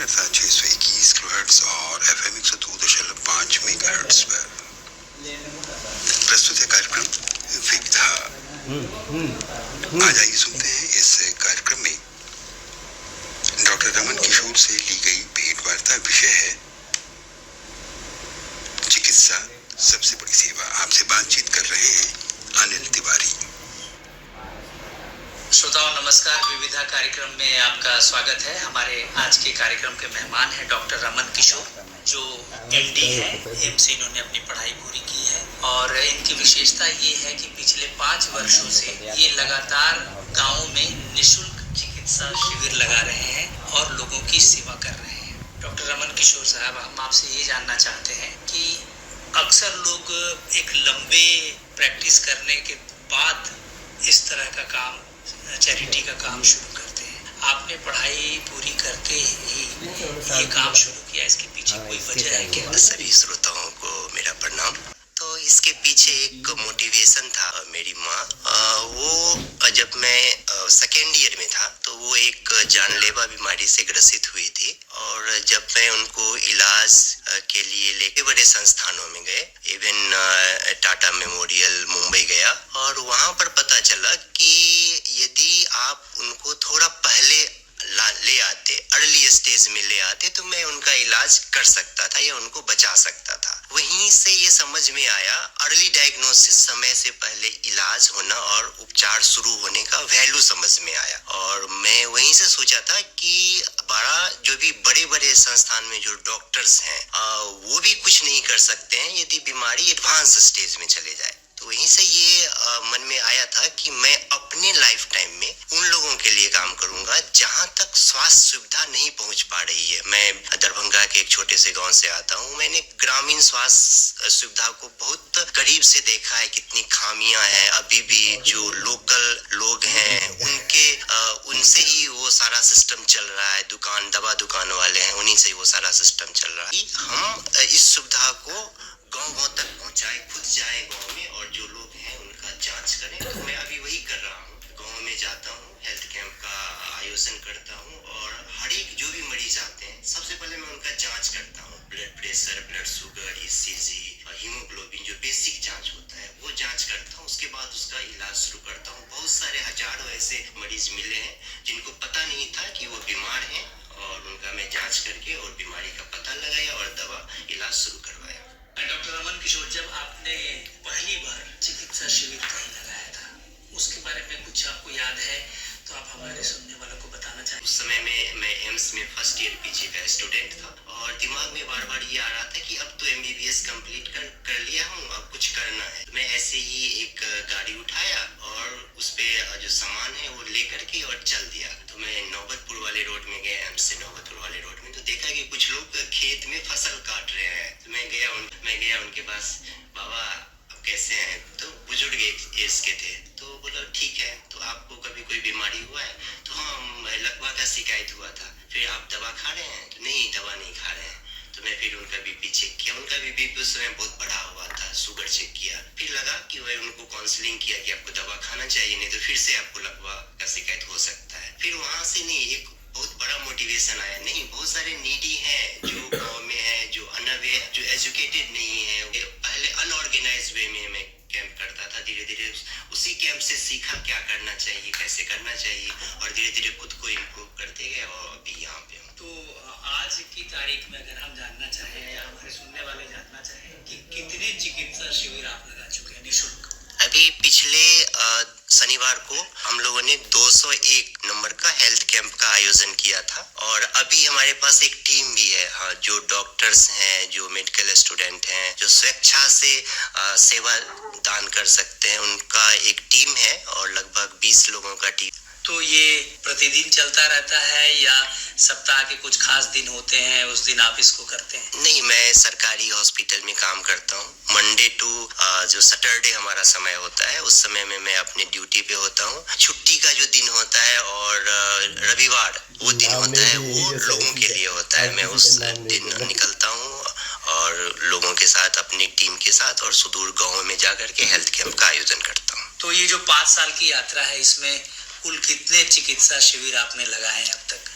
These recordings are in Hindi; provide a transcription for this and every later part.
अर्थात 621 किलोहर्ट्ज और FM 102.5 मेगाहर्ट्ज पर प्रस्तुत है कार्यक्रम विविधा। आज आइए सुनते हैं इस कार्यक्रम में डॉक्टर रमन किशोर से ली गई भेंट वार्ता। विषय है चिकित्सा सबसे बड़ी सेवा। आपसे बातचीत कर रहे हैं अनिल तिवारी। श्रोताओं नमस्कार, विविधा कार्यक्रम में आपका स्वागत है। हमारे आज के कार्यक्रम के मेहमान हैं डॉक्टर रमन किशोर, जो MD है। एम्स से इन्होंने अपनी पढ़ाई पूरी की है और इनकी विशेषता ये है कि पिछले 5 वर्षों से ये लगातार गाँव में निःशुल्क चिकित्सा शिविर लगा रहे हैं और लोगों की सेवा कर रहे हैं। डॉक्टर रमन किशोर साहब, हम आपसे ये जानना चाहते हैं कि अक्सर लोग एक लंबे प्रैक्टिस करने के बाद इस तरह का काम, चैरिटी का काम शुरू करते हैं। आपने पढ़ाई पूरी करके ही ये काम शुरू किया, इसके पीछे कोई वजह है क्या? सभी श्रोताओं को मेरा प्रणाम। तो इसके पीछे एक मोटिवेशन था। मेरी माँ, वो जब मैं सेकेंड ईयर में था तो वो एक जानलेवा बीमारी से ग्रसित हुई थी और जब मैं उनको इलाज के लिए लेके बड़े संस्थानों में गए, इवन टाटा मेमोरियल मुंबई गया, और वहाँ पर पता चला कि यदि आप उनको थोड़ा पहले ले आते, अर्ली स्टेज में ले आते, तो मैं उनका इलाज कर सकता था या उनको बचा सकता था। वहीं से ये समझ में आया, अर्ली डायग्नोसिस, समय से पहले इलाज होना और उपचार शुरू होने का वैल्यू समझ में आया। और मैं वहीं से सोचा था कि जो भी बड़े बड़े संस्थान में जो डॉक्टर्स हैं, वो भी कुछ नहीं कर सकते हैं यदि बीमारी एडवांस स्टेज में चले जाए। तो वहीं से ये मन में आया था कि मैं अपने लाइफ टाइम में उन लोगों के लिए काम करूंगा जहां तक स्वास्थ्य सुविधा नहीं पहुंच पा रही है। मैं दरभंगा के एक छोटे से गांव से आता हूं। मैंने ग्रामीण स्वास्थ्य सुविधा को बहुत करीब से देखा है, कितनी खामियां हैं। अभी भी जो लोकल लोग हैं उनसे ही वो सारा सिस्टम चल रहा है। दवा दुकान वाले हैं, उन्हीं से वो सारा सिस्टम चल रहा है। हम इस सुविधा को गाँव तक पहुँचाए, खुद जाए गाँव में और जो लोग हैं उनका जांच करें। तो मैं अभी वही कर रहा हूँ। गाँव में जाता हूँ, हेल्थ कैंप का आयोजन करता हूँ और हर एक जो भी मरीज आते हैं, सबसे पहले मैं उनका जांच करता हूँ। Blood pressure, blood sugar, ECG, haemoglobin, जो बेसिक जांच होता है वो जांच करता हूँ। उसके बाद उसका इलाज शुरू करता हूँ। बहुत सारे हजारों ऐसे मरीज मिले हैं जिनको पता नहीं था कि वो बीमार हैं और उनका मैं जांच करके और बीमारी का पता लगाया और दवा इलाज शुरू करवाया। डॉक्टर रमन किशोर, जब आपने पहली बार चिकित्सा शिविर कहीं लगाया था, उसके बारे में कुछ आपको याद है तो आप हमारे सुनने वालों को बताना चाहिए। उस समय में मैं एम्स में फर्स्ट ईयर PG का स्टूडेंट था और दिमाग में बार बार ये आ रहा था कि अब तो MBBS कंप्लीट कर लिया हूँ, अब कुछ करना है। तो मैं ऐसे ही एक गाड़ी उठाया और उस पे जो सामान है वो ले करके और चल दिया। तो मैं नौबतपुर वाले रोड में गया, एम्स से नौबतपुर वाले रोड में, तो देखा कि कुछ लोग खेत में फसल काट रहे हैं। तो मैं गया उनके पास, बाबा कैसे हैं? तो बुजुर्ग एज के थे। तो बोला ठीक है, तो आपको कभी कोई बीमारी हुआ है? तो हाँ, लकवा का शिकायत हुआ था। फिर आप दवा खा रहे हैं? तो नहीं, दवा नहीं खा रहे हैं। तो मैं फिर उनका BP चेक किया। उनका BP उस समय बहुत बढ़ा हुआ था। शुगर चेक किया, फिर लगा कि वह उनको काउंसलिंग किया कि आपको दवा खाना चाहिए, नहीं तो फिर से आपको लकवा का शिकायत हो सकता है। फिर वहां से नहीं, एक बहुत बड़ा मोटिवेशन आया, नहीं, बहुत सारे नीडी हैं जो गाँव में है, जो अनअवेयर, जो एजुकेटेड नहीं है। पहले अनऑर्गेनाइज वे में मैं कैंप करता था। धीरे धीरे उसी कैंप से सीखा क्या करना चाहिए, कैसे करना चाहिए, और धीरे धीरे खुद को इम्प्रूव करते गए और अभी यहाँ पे हूँ। तो आज की तारीख में अगर हम जानना चाहें या हमारे सुनने वाले जानना चाहें कि कितने चिकित्सा शिविर आप लगा चुके हैं निःशुल्क? अभी पिछले शनिवार को हम लोगों ने 201 नंबर का हेल्थ कैंप का आयोजन किया था और अभी हमारे पास एक टीम भी है। हाँ, जो डॉक्टर्स हैं, जो मेडिकल स्टूडेंट हैं, जो स्वेच्छा से सेवा दान कर सकते हैं, उनका एक टीम है और लगभग 20 लोगों का टीम। तो ये प्रतिदिन चलता रहता है या सप्ताह के कुछ खास दिन होते हैं उस दिन आप इसको करते हैं? नहीं, मैं सरकारी हॉस्पिटल में काम करता हूँ। मंडे टू जो सैटरडे हमारा समय होता है, उस समय में मैं अपनी ड्यूटी पे होता हूँ। छुट्टी का जो दिन होता है और रविवार वो दिन होता है, वो लोगों के लिए होता है। मैं उस दिन निकलता हूँ और लोगों के साथ, अपनी टीम के साथ और सुदूर गाँव में जाकर के हेल्थ कैंप का आयोजन करता हूँ। तो ये जो 5 साल की यात्रा है, इसमें कुल कितने चिकित्सा शिविर आपने लगाए हैं अब तक?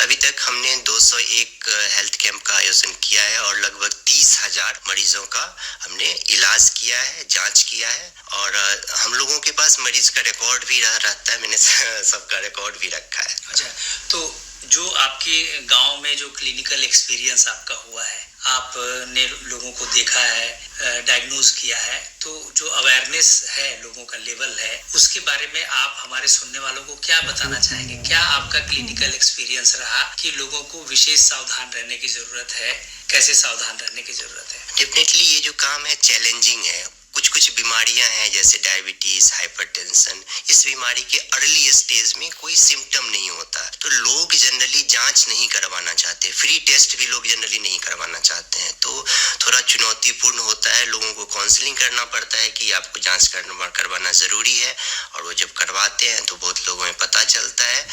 अभी तक हमने 201 हेल्थ कैंप का आयोजन किया है और लगभग 30,000 मरीजों का हमने इलाज किया है, जांच किया है। और हम लोगों के पास मरीज का रिकॉर्ड भी रहता है, मैंने सबका रिकॉर्ड भी रखा है। अच्छा, तो जो आपके गांव में जो क्लिनिकल एक्सपीरियंस आपका हुआ है, आपने लोगों को देखा है, डायग्नोज किया है, तो जो अवेयरनेस है, लोगों का लेवल है, उसके बारे में आप हमारे सुनने वालों को क्या बताना चाहेंगे? क्या आपका क्लिनिकल एक्सपीरियंस रहा कि लोगों को विशेष सावधान रहने की जरूरत है? कैसे सावधान रहने की जरूरत है? डेफिनेटली ये जो काम है चैलेंजिंग है। कुछ बीमारियां हैं जैसे डायबिटीज, हाइपरटेंशन। इस बीमारी के अर्ली स्टेज में कोई सिम्टम नहीं होता, तो लोग जनरली जांच नहीं करवाना चाहते, फ्री टेस्ट भी लोग जनरली नहीं करवाना चाहते हैं। तो थोड़ा चुनौतीपूर्ण होता है, लोगों को काउंसलिंग करना पड़ता है कि आपको जांच करवाना जरूरी है, और वो जब करवाते हैं तो बहुत लोगों में पता चलता है।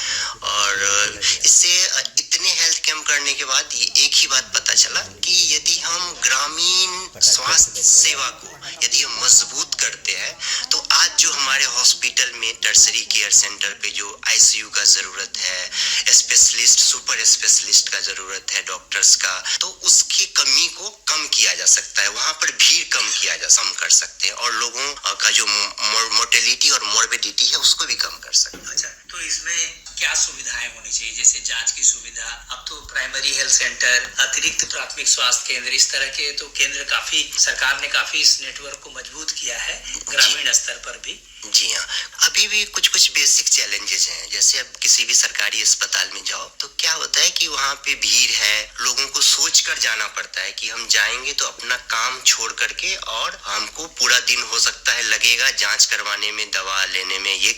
और इससे इतने हेल्थ कैंप करने के बाद एक ही बात पता चला कि यदि हम ग्रामीण स्वास्थ्य सेवा को यदि हम मजबूत करते हैं, तो आज जो हमारे हॉस्पिटल में टर्सरी केयर सेंटर पे जो आईसीयू का जरूरत है, स्पेशलिस्ट, सुपर स्पेशलिस्ट का जरूरत है, डॉक्टर्स का, तो उसकी कमी को कम किया जा सकता है, वहां पर भीड़ कम कर सकते हैं, और लोगों का जो मोर्टेलिटी और मॉर्बिडिटी है उसको भी कम कर सकते हैं। अच्छा, तो इसमें क्या सुविधाएं होनी चाहिए? जैसे जांच की सुविधा, अब तो प्राइमरी हेल्थ सेंटर, अतिरिक्त प्राथमिक स्वास्थ्य केंद्र, इस तरह के तो केंद्र काफी, सरकार ने काफी इस नेटवर्क को मजबूत किया है ग्रामीण स्तर पर भी। जी हाँ, अभी भी कुछ बेसिक चैलेंजेस हैं। जैसे अब किसी भी सरकारी अस्पताल में जाओ तो क्या होता है कि वहाँ पे भीड़ है, लोगों को सोच कर जाना पड़ता है कि हम जाएंगे तो अपना काम छोड़ करके, और हमको पूरा दिन हो सकता है लगेगा जांच करवाने में, दवा लेने में। ये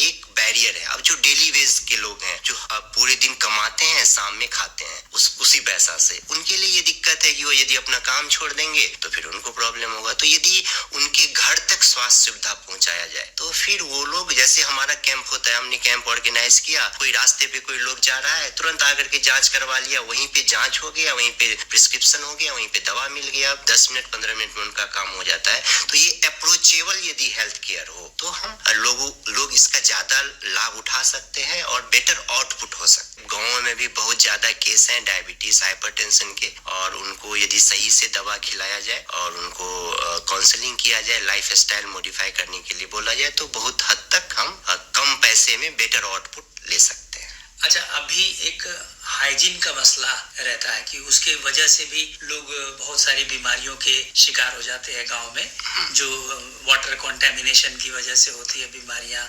एक बैरियर है। अब जो डेली वेज के लोग हैं, जो पूरे दिन कमाते हैं, शाम में खाते हैं उसी पैसा से, उनके लिए ये दिक्कत है कि वो यदि अपना काम छोड़ देंगे तो फिर उनको प्रॉब्लम होगा। तो यदि उनके घर तक स्वास्थ्य सुविधा पहुंचाया जाए तो फिर वो लोग, जैसे हमारा कैंप होता है, हमने कैंप ऑर्गेनाइज किया, कोई रास्ते पे कोई लोग जा रहा है, तुरंत आकर के जांच करवा लिया, वहीं पे जांच हो गया, वहीं पे प्रिस्क्रिप्शन हो गया, वहीं पे दवा मिल गया, 10 मिनट 15 मिनट में उनका काम हो जाता है। तो ये अप्रोचेबल यदि हेल्थ केयर हो तो हम लोग इसका ज्यादा लाभ उठा सकते हैं और बेटर आउटपुट हो सकते हैं। गाँव में भी बहुत ज्यादा केस हैं डायबिटीज, हाइपरटेंशन के, और उनको यदि सही से दवा खिलाया जाए और उनको काउंसलिंग किया जाए, लाइफ स्टाइल मॉडिफाई करने के लिए बोला जाए, तो बहुत हद तक हम कम पैसे में बेटर आउटपुट ले सकते हैं। अच्छा, अभी एक हाइजीन का मसला रहता है कि उसके वजह से भी लोग बहुत सारी बीमारियों के शिकार हो जाते हैं गांव में, जो वाटर कंटेमिनेशन की वजह से होती है बीमारियां,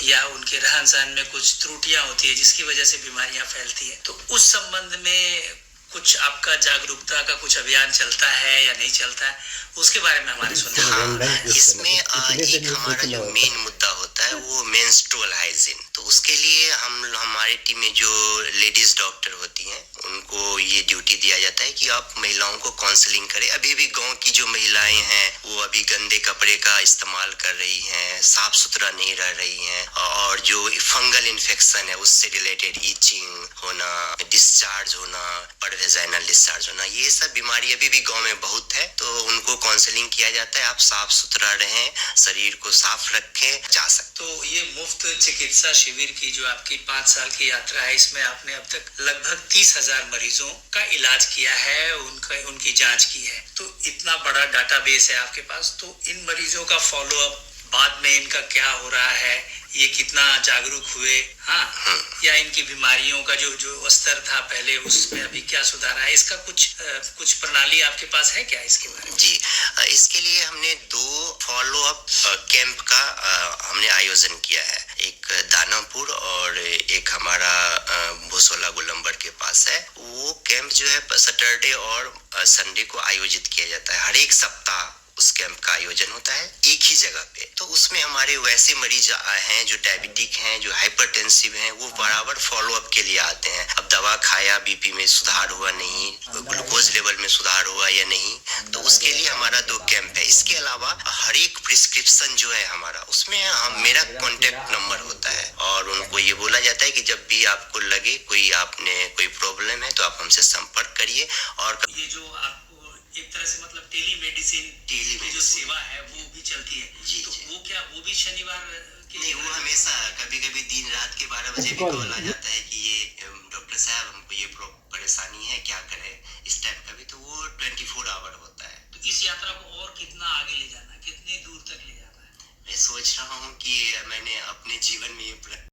या उनके रहन सहन में कुछ त्रुटियां होती है जिसकी वजह से बीमारियां फैलती है। तो उस संबंध में कुछ आपका जागरूकता का कुछ अभियान चलता है या नहीं चलता है, उसके बारे में हमारे सुनने। इसमें एक हमारा जो मेन मुद्दा होता है वो मेंस्ट्रुअल हाइजीन। तो उसके लिए हमारी टीम में जो लेडीज डॉक्टर होती हैं उनको ये ड्यूटी दिया जाता है कि आप महिलाओं को काउंसलिंग करें। अभी भी गांव की जो महिलाएं हैं वो अभी गंदे कपड़े का इस्तेमाल कर रही हैं, साफ सुथरा नहीं रह रही हैं, और जो फंगल इन्फेक्शन है उससे रिलेटेड ईचिंग होना, डिस्चार्ज होना, वेजाइनल डिस्चार्ज होना, ये सब बीमारी अभी भी गांव में बहुत है। तो उनको काउंसलिंग किया जाता है, आप साफ सुथरा रहें, शरीर को साफ रखें, जा सकते। तो ये मुफ्त चिकित्सा शिविर की जो आपकी 5 साल की यात्रा है, इसमें आपने अब तक लगभग 30,000 मरीजों का इलाज किया है, उनकी जांच की है। तो इतना बड़ा डाटाबेस है आपके पास, तो इन मरीजों का फॉलोअप बाद में इनका क्या हो रहा है, ये कितना जागरूक हुए, हाँ, या इनकी बीमारियों का जो स्तर था पहले उसमें अभी क्या सुधार है, इसका कुछ प्रणाली आपके पास है क्या इसके बारे में? जी, इसके लिए हमने 2 फॉलोअप कैंप का हमने आयोजन किया है। एक दानापुर और एक हमारा भोसोला गोलंबर के पास है। वो कैंप जो है सैटरडे और संडे को आयोजित किया जाता है। हर एक सप्ताह उस कैंप का आयोजन होता है एक ही जगह पे। तो उसमें हमारे वैसे मरीज हैं जो डायबिटिक हैं, जो हाइपरटेंसिव हैं, वो बराबर फॉलोअप के लिए आते हैं। अब दवा खाया, बीपी में सुधार हुआ नहीं, ग्लूकोज लेवल में सुधार हुआ या नहीं, तो उसके लिए हमारा 2 कैंप है। इसके अलावा हर एक प्रिस्क्रिप्शन जो है हमारा, उसमें मेरा कॉन्टेक्ट नंबर होता है, और उनको ये बोला जाता है कि जब भी आपको लगे कोई प्रॉब्लम है तो आप हमसे संपर्क करिए। और ये जो आपको एक तरह से मतलब टेलीमेडिसिन जो सेवा है वो भी चलती है, जी, तो वो क्या, वो भी शनिवार के नहीं, वो हमेशा कभी कभी दिन रात के 12 बजे भी कॉल आ जाता है कि ये डॉक्टर साहब हमको ये परेशानी है, क्या करें इस टाइप का भी, तो वो 24 आवर होता है। तो इस यात्रा को और कितना आगे ले जाना है, कितनी दूर तक ले जाना है? मैं सोच रहा हूँ कि मैंने अपने जीवन में ये